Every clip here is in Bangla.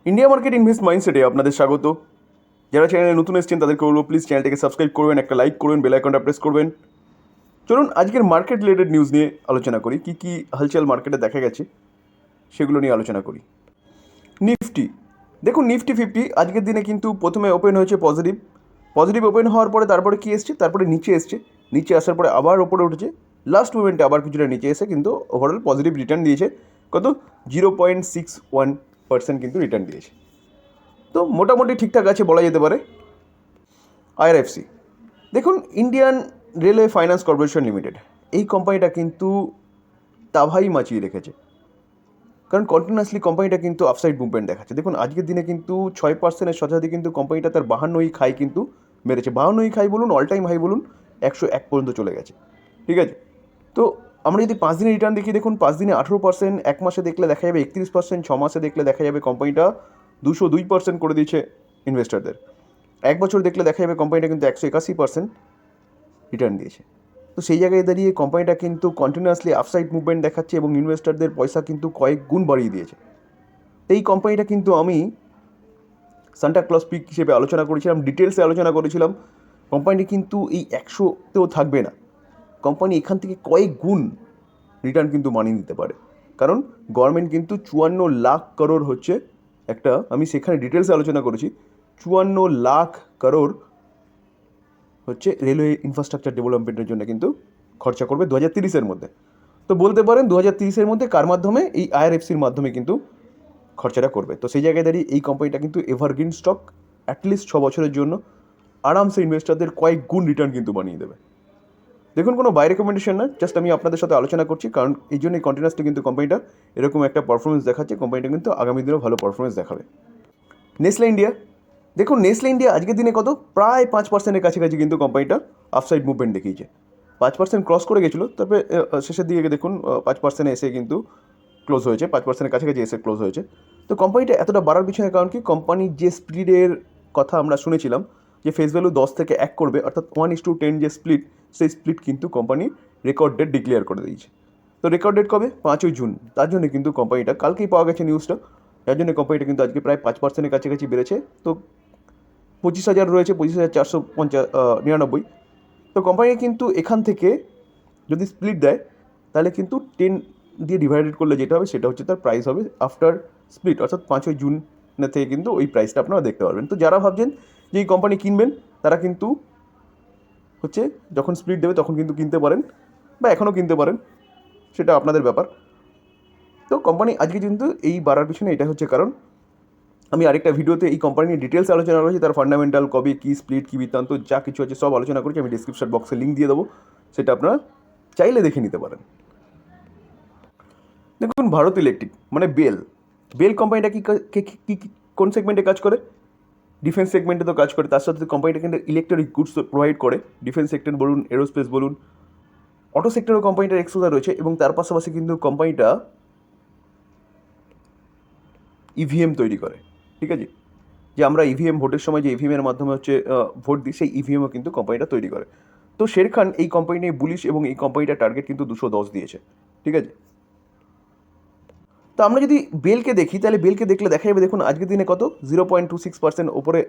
ইন্ডিয়া মার্কেট ইনভেস্ট মাইন্ডসেটে আপনাদের স্বাগত। যারা চ্যানেলে নতুন এসেছেন তাদেরকে বলবো প্লিজ চ্যানেলটাকে সাবস্ক্রাইব করবেন, একটা লাইক করবেন, বেল আইকনটা প্রেস করবেন। চলুন আজকের মার্কেট রিলেটেড নিউজ নিয়ে আলোচনা করি, কী হালচাল মার্কেটে দেখা গেছে সেগুলো নিয়ে আলোচনা করি। নিফটি, দেখুন নিফটি 50 আজকের দিনে কিন্তু প্রথমে ওপেন হয়েছে পজিটিভ ওপেন হওয়ার পরে তারপরে কী এসছে, তারপরে নিচে আসার পরে আবার ওপরে উঠেছে, লাস্ট মুভমেন্টে আবার কিছুটা নিচে এসে কিন্তু ওভারঅল পজিটিভ রিটার্ন দিয়েছে। কত? 0.61% কিন্তু রিটার্ন দিয়েছে। তো মোটামুটি ঠিকঠাক আছে বলা যেতে পারে। আইআরএফসি, দেখুন Indian railway finance corporation limited, এই কোম্পানিটা কিন্তু তাভাই মাচিয়ে রেখেছে, কারণ কন্টিনিউয়াসলি কোম্পানিটা কিন্তু আপসাইড মুভমেন্ট দেখাচ্ছে। দেখুন আজকের দিনে কিন্তু 6%-এর সাথে কিন্তু কোম্পানিটা তার 52 হাই কিন্তু মেরেছে। 52 হাই বলুন, অল টাইম হাই বলুন, 101 পর্যন্ত চলে গেছে। ঠিক আছে, তো আমরা যদি 5 দিনের রিটার্ন দেখি, দেখুন 5 দিনে 18%, এক মাসে দেখলে দেখা যাবে 31%, 6 মাসে দেখলে দেখা যাবে কোম্পানিটা 202% করে দিয়েছে ইনভেস্টারদের। এক বছর দেখলে দেখা যাবে কোম্পানিটা কিন্তু 181% রিটার্ন দিয়েছে। তো সেই জায়গায় দাঁড়িয়ে কোম্পানিটা কিন্তু কন্টিনিউয়াসলি আপসাইড মুভমেন্ট দেখাচ্ছে এবং ইনভেস্টারদের পয়সা কিন্তু কয়েক গুণ বাড়িয়ে দিয়েছে। এই কোম্পানিটা কিন্তু আমি সান্টা ক্লজ পিক হিসেবে আলোচনা করেছিলাম, ডিটেলসে আলোচনা করেছিলাম। কোম্পানি কিন্তু এই 100তেও থাকবে না, কোম্পানি এখান থেকে কয়েক গুণ রিটার্ন কিন্তু মানিয়ে নিতে পারে, কারণ গভর্নমেন্ট কিন্তু 54 লাখ করোড় হচ্ছে একটা, আমি সেখানে ডিটেলসে আলোচনা করেছি, 54 লাখ করোড় হচ্ছে রেলওয়ে ইনফ্রাস্ট্রাকচার ডেভেলপমেন্টের জন্য কিন্তু খরচা করবে 2030-এর মধ্যে। তো বলতে পারেন 2030-এর মধ্যে কার মাধ্যমে? এই আইআরএফসির মাধ্যমে কিন্তু খরচাটা করবে। তো সেই জায়গায় দাঁড়িয়ে এই কোম্পানিটা কিন্তু এভারগ্রিন স্টক, অ্যাটলিস্ট 6 বছরের জন্য আরামসে ইনভেস্টারদের কয়েক গুণ রিটার্ন কিন্তু বানিয়ে দেবে। দেখুন কোনো বাই রেকমেন্ডেশন না, জাস্ট আমি আপনাদের সাথে আলোচনা করছি, কারণ এই জন্যই কন্টিনিউয়াসলি কিন্তু কোম্পানিটা এরকম একটা পারফরমেন্স দেখাচ্ছে। কোম্পানিটা কিন্তু আগামী দিনেও ভালো পারফরমেন্স দেখাবে। নেসলে ইন্ডিয়া, দেখুন নেসলে ইন্ডিয়া আজকের দিনে কত? প্রায় 5%-এর কাছাকাছি কিন্তু কোম্পানিটা আপসাইড মুভমেন্ট দেখিয়েছে। 5% ক্রস করে গেছিলো, তারপরে শেষের দিকে দেখুন 5%-এ এসে কিন্তু ক্লোজ হয়েছে, 5%-এর কাছাকাছি এসে ক্লোজ হয়েছে। তো কোম্পানিটা এতটা বাড়ার পিছনে কারণ কি? কোম্পানির যে স্প্লিটের কথা আমরা শুনেছিলাম যে ফেস ভ্যালু 10 থেকে 1 করবে, অর্থাৎ 1:10 যে স্প্লিট, সেই স্প্লিট কিন্তু কোম্পানি রেকর্ড ডেট ডিক্লেয়ার করে দিয়েছে। তো রেকর্ড ডেট কবে? 5ই জুন। তার জন্য কিন্তু কোম্পানিটা কালকেই পাওয়া গেছে নিউজটা, যার জন্য কোম্পানিটা কিন্তু আজকে প্রায় 5%-এর কাছাকাছি বেড়েছে। তো 25,000 রয়েছে, 25,499। তো কোম্পানি কিন্তু এখান থেকে যদি স্প্লিট দেয় তাহলে কিন্তু 10 দিয়ে ডিভাইডেড করলে যেটা হবে সেটা হচ্ছে তার প্রাইস হবে আফটার স্প্লিট, অর্থাৎ 5ই জুন থেকে কিন্তু ওই প্রাইসটা আপনারা দেখতে পারবেন। তো যারা ভাবছেন যে এই কোম্পানি কিনবেন, তারা কিন্তু হচ্ছে যখন স্প্লিট দেবে তখন কিন্তু কিনতে পারেন, বা এখনও কিনতে পারেন, সেটা আপনাদের ব্যাপার। তো কোম্পানি আজকে কিন্তু এই বাড়ার পিছনে এটা হচ্ছে কারণ। আমি আরেকটা ভিডিওতে এই কোম্পানি নিয়ে ডিটেলস আলোচনা করেছি, তার ফান্ডামেন্টাল, কবে কী স্প্লিট, কী বৃত্তান্ত, যা কিছু আছে সব আলোচনা করেছি। আমি ডিসক্রিপশন বক্সে লিঙ্ক দিয়ে দেবো, সেটা আপনারা চাইলে দেখে নিতে পারেন। দেখুন ভারত ইলেকট্রিক মানে বেল কোম্পানিটা কোন সেগমেন্টে কাজ করে? ডিফেন্স সেগমেন্টে তো কাজ করে, তার সাথে কোম্পানিটা কিন্তু ইলেকট্রনিক গুডস প্রোভাইড করে। ডিফেন্স সেক্টর বলুন, এরোস্পেস বলুন, অটো সেক্টরেও কোম্পানিটার এক্সপোজার রয়েছে, এবং তার পাশাপাশি কিন্তু কোম্পানিটা ইভিএম তৈরি করে। ঠিক আছে, যে আমরা ইভিএম ভোটের সময় যে ইভিএমের মাধ্যমে হচ্ছে ভোট দিই, সেই ইভিএমও কিন্তু কোম্পানিটা তৈরি করে। তো শের খান এই কোম্পানি নিয়ে বুলিশ, এবং এই কোম্পানিটার টার্গেট কিন্তু 210 দিয়েছে। ঠিক আছে, তো আমরা যদি বেলকে দেখি, তাহলে বেলকে দেখলে দেখা যাবে, দেখুন আজকের দিনে কত? 0.26% ওপরে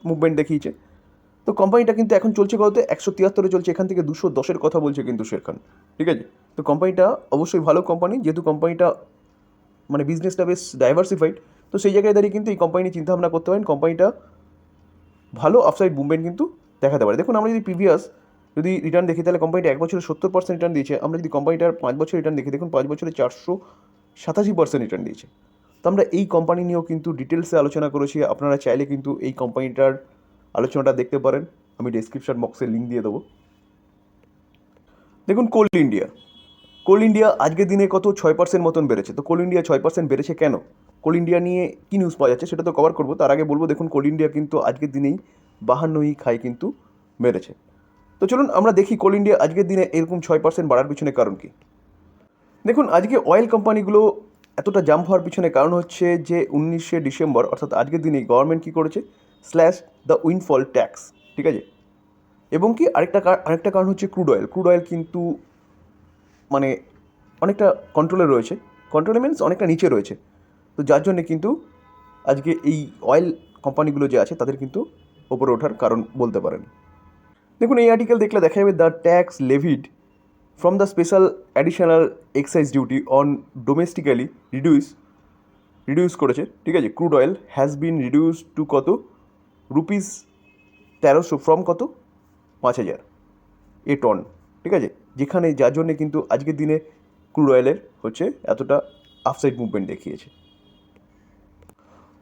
মুভমেন্ট দেখিয়েছে। তো কোম্পানিটা কিন্তু এখন চলছে কততে? 173-এ চলছে, এখান থেকে 210-এর কথা বলছে কিন্তু শের খান। ঠিক আছে, তো কোম্পানিটা অবশ্যই ভালো কোম্পানি, যেহেতু কোম্পানিটা মানে বিজনেসটা বেশ ডাইভার্সিফাইড। তো সেই জায়গায় দাঁড়িয়ে কিন্তু এই কোম্পানি চিন্তাভাবনা করতে পারেন, কোম্পানিটা ভালো আপসাইড মুভমেন্ট কিন্তু দেখাতে পারে। দেখুন আমরা যদি প্রিভিয়াস রিটার্ন দেখি, তাহলে কোম্পানিটা এক বছরে 70% রিটার্ন দিয়েছে। আমরা যদি কোম্পানিটার 5 বছর রিটার্ন দেখি, দেখুন 5 বছরে 487% রিটার্ন দিয়েছে। তো আমরা এই কোম্পানি নিয়েও কিন্তু ডিটেলসে আলোচনা করেছি, আপনারা চাইলে কিন্তু এই কোম্পানিটার আলোচনাটা দেখতে পারেন, আমি ডেসক্রিপশন বক্সে লিঙ্ক দিয়ে দেবো। দেখুন কোল ইন্ডিয়া আজকের দিনে কত? 6% মতন বেড়েছে। তো কোল ইন্ডিয়া 6% বেড়েছে কেন? কোল ইন্ডিয়া নিয়ে কী নিউজ পাওয়া যাচ্ছে সেটা তো কভার করবো, তার আগে বলবো দেখুন কোল ইন্ডিয়া কিন্তু আজকের দিনেই 52 খাই কিন্তু মেরেছে। তো চলুন আমরা দেখি কোল ইন্ডিয়া আজকের দিনে এরকম 6% বাড়ার পিছনে কারণ কি। দেখুন আজকে অয়েল কোম্পানিগুলো এতটা জাম্প হওয়ার পিছনে কারণ হচ্ছে যে 19শে ডিসেম্বর, অর্থাৎ আজকের দিনেই গভর্নমেন্ট কী করেছে? Slash the windfall tax. ঠিক আছে, এবং কি আরেকটা কারণ হচ্ছে ক্রুড অয়েল কিন্তু মানে অনেকটা কন্ট্রোলে রয়েছে, কন্ট্রোলে মিনস অনেকটা নিচে রয়েছে। তো যার জন্যে কিন্তু আজকে এই অয়েল কোম্পানিগুলো যে আছে তাদের কিন্তু ওপরে ওঠার কারণ বলতে পারেন। দেখুন এই আর্টিকেল দেখলে দেখা যাবে the tax levied from the special additional excise duty on domestically reduce করেছে, ঠিক আছে। Crude oil has been reduce to কত রুপিস 1300 ফ্রম কত 5000 এ টন, ঠিক আছে। যেখানে যার জন্যে কিন্তু আজকের দিনে ক্রুড অয়েলের হচ্ছে এতটা আপসাইড মুভমেন্ট দেখিয়েছে।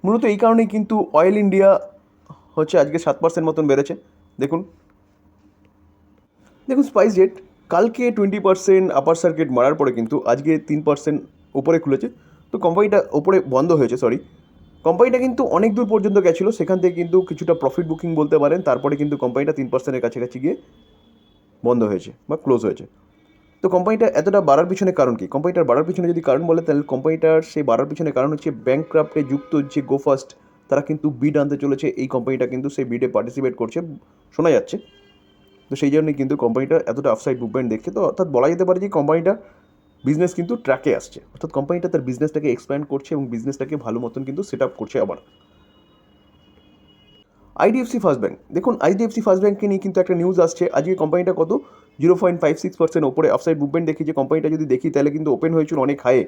মূলত এই কারণেই কিন্তু অয়েল ইন্ডিয়া হচ্ছে আজকে 7% মতন বেড়েছে। দেখুন স্পাইস জেট কালকে 20% আপার সার্কিট মারার পরে কিন্তু আজকে 3% ওপরে খুলেছে। তো কোম্পানিটা ওপরে বন্ধ হয়েছে, কোম্পানিটা কিন্তু অনেক দূর পর্যন্ত গেছিলো, সেখান থেকে কিন্তু কিছুটা প্রফিট বুকিং বলতে পারেন, তারপরে কিন্তু কোম্পানিটা 3%-এর কাছাকাছি গিয়ে বন্ধ হয়েছে বা ক্লোজ হয়েছে। তো কোম্পানিটা এতটা বাড়ার পিছনে কারণ কি? কোম্পানিটার বাড়ার পিছনে যদি কারণ বলে তাহলে কোম্পানিটার সেই বাড়ার পিছনে কারণ হচ্ছে ব্যাংকক্রাফটে যুক্ত যে গো ফার্স্ট, তারা কিন্তু বিড আনতে চলেছে। এই কোম্পানিটা কিন্তু সেই বিডে পার্টিসিপেট করছে শোনা যাচ্ছে। তো সেই জন্যই কিন্তু কোম্পানিটা এতটা আপসাইড মুভমেন্ট দেখছে। তো অর্থাৎ বলা যেতে পারে যে কোম্পানিটা বিজনেস কিন্তু ট্র্যাকে আসছে, অর্থাৎ কোম্পানিটা তার বিজনেসটাকে এক্সপ্যান্ড করছে এবং বিজনেসটাকে ভালো মতন কিন্তু সেট আপ করছে। আবার আইডিএফসি ফার্স্ট ব্যাঙ্ক, দেখুন আইডিএফসি ফার্স্ট ব্যাঙ্ককে নিয়ে কিন্তু একটা নিউজ আসছে। আজকে কোম্পানিটা কত 0.56% ওপরে আপসাইড মুভমেন্ট দেখিয়েছে। কোম্পানিটা যদি দেখি তাহলে কিন্তু ওপেন হয়েছিল অনেক হাইয়ে।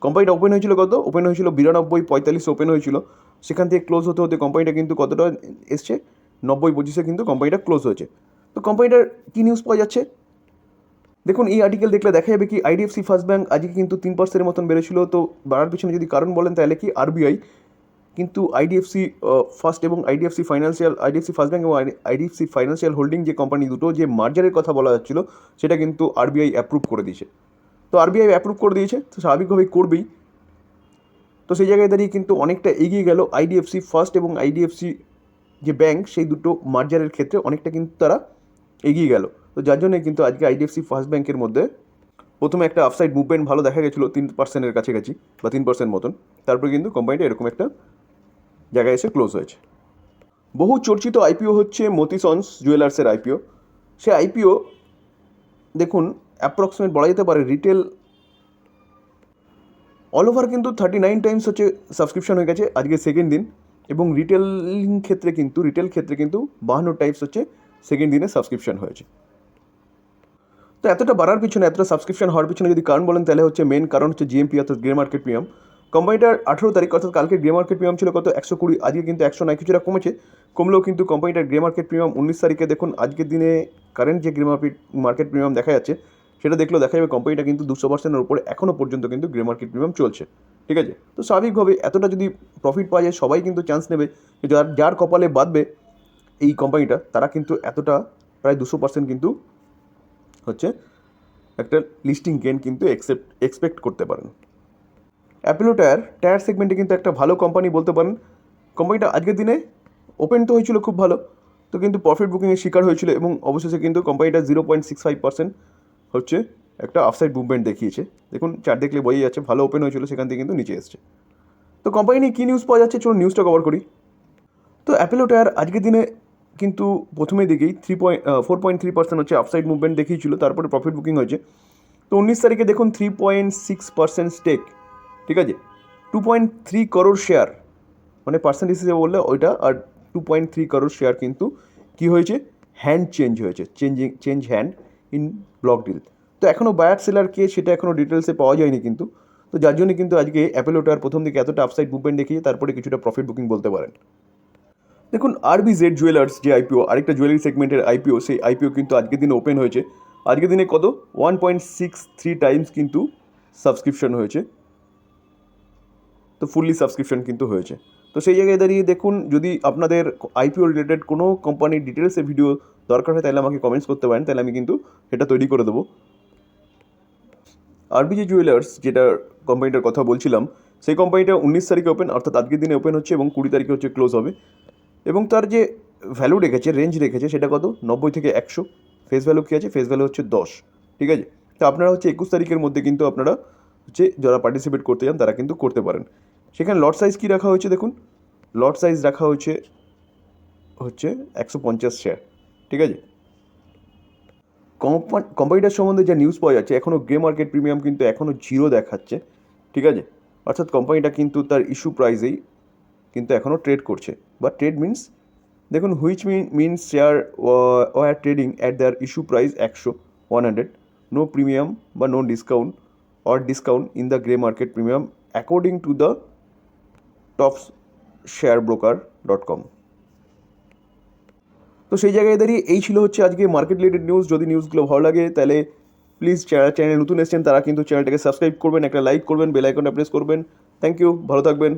কোম্পানিটা ওপেন হয়েছিল কত? ওপেন হয়েছিল 92.45 ওপেন হয়েছিল। সেখান থেকে ক্লোজ হতে হতে কোম্পানিটা কিন্তু কতটা এসছে 90-25 কিন্তু কোম্পানিটা ক্লোজ হয়েছে। তো কোম্পানিটার কী নিউজ পাওয়া যাচ্ছে দেখুন এই আর্টিকেল দেখলে দেখা যাবে কি আইডিএফসি ফার্স্ট ব্যাঙ্ক আজকে কিন্তু 3%-এর মতন বেড়েছিল। তো বাড়ার পিছনে যদি কারণ বলেন তাহলে কি আরবিআই কিন্তু আইডিএফসি ফার্স্ট এবং আইডিএফসি ফার্স্ট ব্যাঙ্ক এবং আইডিএফসি ফাইন্যান্সিয়াল হোল্ডিং যে কোম্পানি দুটো যে মার্জারের কথা বলা যাচ্ছিল সেটা কিন্তু আরবিআই অ্যাপ্রুভ করে দিয়েছে। তো আরবিআই অ্যাপ্রুভ করে দিয়েছে, তো স্বাভাবিকভাবেই করবেই। তো সেই জায়গায় দাঁড়িয়ে কিন্তু অনেকটা এগিয়ে গেল আইডিএফসি ফার্স্ট এবং আইডিএফসি যে ব্যাঙ্ক, সেই দুটো মার্জারের ক্ষেত্রে অনেকটা কিন্তু তারা এগিয়ে গেল। তো যার জন্যই কিন্তু আজকে আইডিএফসি ফার্স্ট ব্যাঙ্কের মধ্যে প্রথমে একটা আপসাইড মুভমেন্ট ভালো দেখা গেছিলো 3%-এর কাছাকাছি বা 3% মতন। তারপরে কিন্তু কোম্পানিটা এরকম একটা জায়গায় এসে ক্লোজ হয়েছে। বহু চর্চিত আইপিও হচ্ছে মতিসন্স জুয়েলার্সের আইপিও। সে আইপিও দেখুন অ্যাপ্রক্সিমেট বলা যেতে পারে রিটেল অল ওভার কিন্তু 39 টাইমস হচ্ছে সাবস্ক্রিপশন হয়ে গেছে আজকে সেকেন্ড দিন, এবং রিটেল ক্ষেত্রে কিন্তু 52 টাইমস হচ্ছে সেকেন্ড দিনে সাবস্ক্রিপশন হয়েছে। তো এতটা বাড়ার পিছনে, এতটা সাবস্ক্রিপশন হওয়ার পিছনে যদি কারণ বলেন তাহলে হচ্ছে মেন কারণ হচ্ছে জিএমপি অর্থাৎ গ্রে মার্কেট প্রিমিয়াম। কোম্পানিটার 18 তারিখ অর্থাৎ কালকে গ্রে মার্কেট প্রিমিয়াম ছিল কত 120, আজকে কিন্তু 100 নয়, কিছুটা কমেছে। কমলেও কিন্তু কোম্পানিটার গ্রে মার্কেট প্রিমিয়াম 19 তারিখে দেখুন আজকের দিনে কারেন্ট যে গ্রে মার্কেট প্রিমিয়াম দেখা যাচ্ছে সেটা দেখলেও দেখা যাবে কোম্পানিটা কিন্তু 200%-এর উপরে এখনও পর্যন্ত কিন্তু গ্রে মার্কেট প্রিমিয়াম চলছে, ঠিক আছে। তো স্বাভাবিকভাবে এতটা যদি প্রফিট পাওয়া যায় সবাই কিন্তু চান্স নেবে, যার কপালে বাঁধবে এই কোম্পানিটা তারা কিন্তু এতটা প্রায় 200% কিন্তু হচ্ছে একটা লিস্টিং গেন কিন্তু এক্সপেক্ট করতে পারেন। অ্যাপোলো টায়ার সেগমেন্টে কিন্তু একটা ভালো কোম্পানি বলতে পারেন। কোম্পানিটা আজকের দিনে ওপেন তো হয়েছিল খুব ভালো, তো কিন্তু প্রফিট বুকিংয়ের শিকার হয়েছিল এবং অবশেষে কিন্তু কোম্পানিটা 0.65% হচ্ছে একটা আপসাইড মুভমেন্ট দেখিয়েছে। দেখুন চার্ট দেখলে বোঝা যাচ্ছে ভালো ওপেন হয়েছিল, সেখান থেকে কিন্তু নিচে এসছে। তো কোম্পানি নিয়ে কী নিউজ পাওয়া যাচ্ছে চলুন নিউজটা কভার করি। তো অ্যাপোলো টায়ার আজকের দিনে কিন্তু প্রথমের দিকেই 4.3% হচ্ছে আপসাইড মুভমেন্ট দেখিয়েছিল, তারপরে প্রফিট বুকিং হয়েছে। তো 19 তারিখে দেখুন 3.6% স্টেক, ঠিক আছে, 2.3 করোড় শেয়ার, মানে পার্সেন্টেজ হিসেবে বললে ওইটা, আর 2.3 করোড় শেয়ার কিন্তু কী হয়েছে হ্যান্ড চেঞ্জ হয়েছে, change hand in block deal. তো এখনও বায়ার সেলার কে সেটা এখনও ডিটেলসে পাওয়া যায়নি কিন্তু। তো যার জন্য কিন্তু আজকে অ্যাপোলো টায়ার প্রথম দিকে এতটা আপসাইড মুভমেন্ট দেখিয়ে তারপরে কিছুটা প্রফিট বুকিং বলতে পারেন। দেখুন আরবিজেড জুয়েলার্স যে আইপিও, আরেকটা জুয়েলারি সেগমেন্টের আইপিও, সেই আইপিও কিন্তু আজকের দিনে ওপেন হয়েছে। আজকের দিনে কত 1.63 টাইমস কিন্তু সাবস্ক্রিপশন হয়েছে, তো ফুললি সাবস্ক্রিপশন কিন্তু হয়েছে। তো সেই জায়গায় দাঁড়িয়ে দেখুন যদি আপনাদের আইপিও রিলেটেড কোনো কোম্পানির ডিটেলসে ভিডিও দরকার হয় তাহলে আমাকে কমেন্টস করতে পারেন, তাহলে আমি কিন্তু এটা তৈরি করে দেবো। আরবিজে জুয়েলার্স যেটা কোম্পানিটার কথা বলছিলাম, সেই কোম্পানিটা 19 তারিখে ওপেন, অর্থাৎ আজকের দিনে ওপেন হচ্ছে এবং 20 তারিখে হচ্ছে ক্লোজ হবে। এবং তার যে ভ্যালু রেখেছে, রেঞ্জ রেখেছে সেটা কত 90 থেকে 100। ফেস ভ্যালু কী আছে, ফেস ভ্যালু হচ্ছে 10, ঠিক আছে। তো আপনারা হচ্ছে 21 তারিখের মধ্যে কিন্তু আপনারা হচ্ছে যারা পার্টিসিপেট করতে চান তারা কিন্তু করতে পারেন। সেখানে লট সাইজ কী রাখা হয়েছে দেখুন, লট সাইজ রাখা হচ্ছে 150 শেয়ার, ঠিক আছে। কোম্পানিটার সম্বন্ধে যা নিউজ পাওয়া যাচ্ছে এখনও গ্রে মার্কেট প্রিমিয়াম কিন্তু এখনও 0 দেখাচ্ছে, ঠিক আছে। অর্থাৎ কোম্পানিটা কিন্তু তার ইস্যু প্রাইসেই কিন্তু এখনও ট্রেড করছে। বা ট্রেড মিনস দেখুন which means share are trading at their issue price 100 no premium বা no discount or discount in the grey market premium according to the topsharebroker.com। তো সেই জায়গায় দাঁড়িয়ে এই ছিল হচ্ছে আজকে মার্কেট রিলেটেড নিউজ। যদি নিউজগুলো ভালো লাগে তাহলে প্লিজ চ্যানেল নতুন এসেছেন তারা কিন্তু চ্যানেলটাকে সাবস্ক্রাইব করবেন, একটা লাইক করবেন, বেল আইকনটা প্রেস করবেন। থ্যাংক ইউ, ভালো থাকবেন।